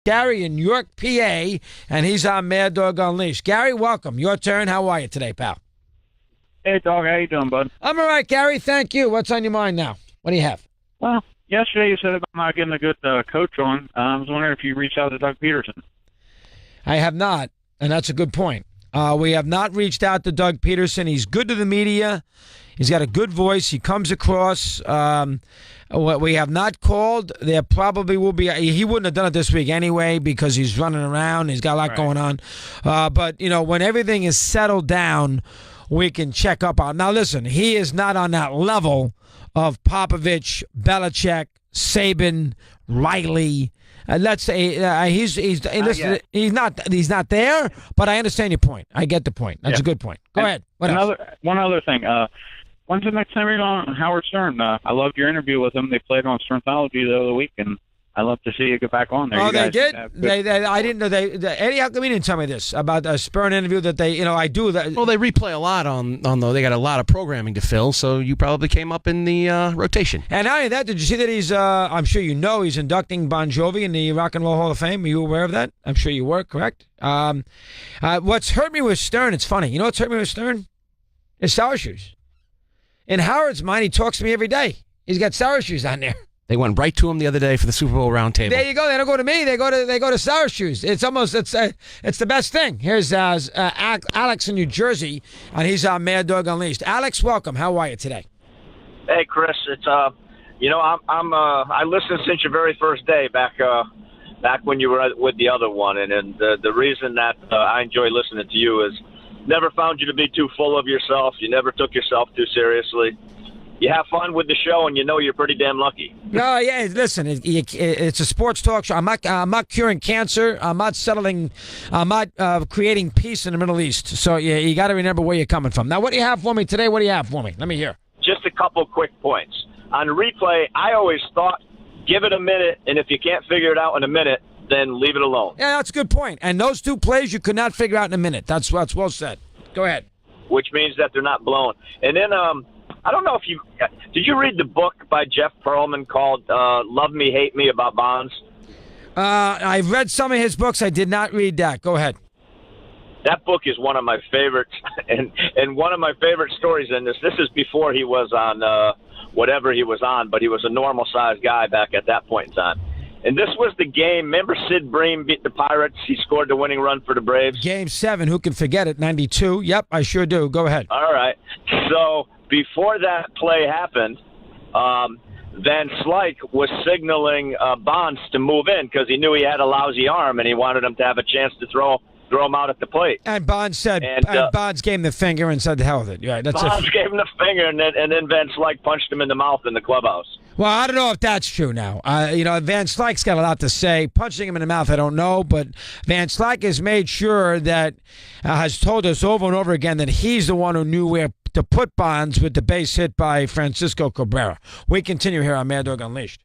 Gary in York, PA, and he's on Mad Dog Unleashed. Gary, welcome. Your turn. How are you today, pal? Hey, Dog. How you doing, bud? I'm all right, Gary. Thank you. What's on your mind now? What do you have? Well, yesterday you said about not getting a good coach on. I was wondering if you reached out to Doug Peterson. I have not, and that's a good point. We have not reached out to Doug Peterson. He's good to the media. He's got a good voice. He comes across. What we have not called, there probably will be. He wouldn't have done it this week anyway because he's running around. He's got a lot going on. But, when everything is settled down, we can check up on. Now, listen, he is not on that level of Popovich, Belichick, Saban, Riley. Let's say he's not there, but I understand your point. I get the point. That's a good point. Go ahead. One other thing. When's the next time you're on Howard Stern? I loved your interview with him. They played on Sternthology the other week, and I'd love to see you get back on there. Oh, they did? I didn't know. Eddie, how come you didn't tell me this about a Stern interview that they, I do that? Well, they replay a lot on though. They got a lot of programming to fill, so you probably came up in the rotation. And not only that, did you see that he's, I'm sure he's inducting Bon Jovi in the Rock and Roll Hall of Fame? Are you aware of that? I'm sure you were, correct? What's hurt me with Stern, it's funny. You know what's hurt me with Stern? Is Sour Shoes. In Howard's mind, he talks to me every day. He's got Sour Shoes on there. They went right to him the other day for the Super Bowl roundtable. There you go. They don't go to me. They go to Sour Shoes. It's the best thing. Here's Alex in New Jersey, and he's on Mad Dog Unleashed. Alex, welcome. How are you today? Hey, Chris. It's I listened since your very first day back when you were with the other one, and the reason that I enjoy listening to you is never found you to be too full of yourself. You never took yourself too seriously. You have fun with the show, and you're pretty damn lucky. No, yeah. Listen, it's a sports talk show. I'm not curing cancer. I'm not creating peace in the Middle East. So you got to remember where you're coming from. Now, what do you have for me today? What do you have for me? Let me hear. Just a couple quick points on replay. I always thought, give it a minute, and if you can't figure it out in a minute, then leave it alone. Yeah, that's a good point. And those two plays you could not figure out in a minute. That's well said. Go ahead. Which means that they're not blown. And then I don't know if did you read the book by Jeff Pearlman called Love Me, Hate Me about bonds? I've read some of his books. I did not read that. Go ahead. That book is one of my favorites, and one of my favorite stories in this is before he was on whatever he was on, but he was a normal-sized guy back at that point in time. And this was the game. Remember Sid Bream beat the Pirates? He scored the winning run for the Braves. Game 7. Who can forget it? 92. Yep, I sure do. Go ahead. All right. So before that play happened, Van Slyke was signaling Bonds to move in because he knew he had a lousy arm and he wanted him to have a chance to throw him out at the plate. And Bonds said, Bonds gave him the finger and said, "The hell with it." Yeah, that's Bonds gave him the finger, and then Van Slyke punched him in the mouth in the clubhouse. Well, I don't know if that's true now. Van Slyke's got a lot to say. Punching him in the mouth, I don't know, but Van Slyke has made sure that has told us over and over again that he's the one who knew where to put Bonds with the base hit by Francisco Cabrera. We continue here on Mad Dog Unleashed.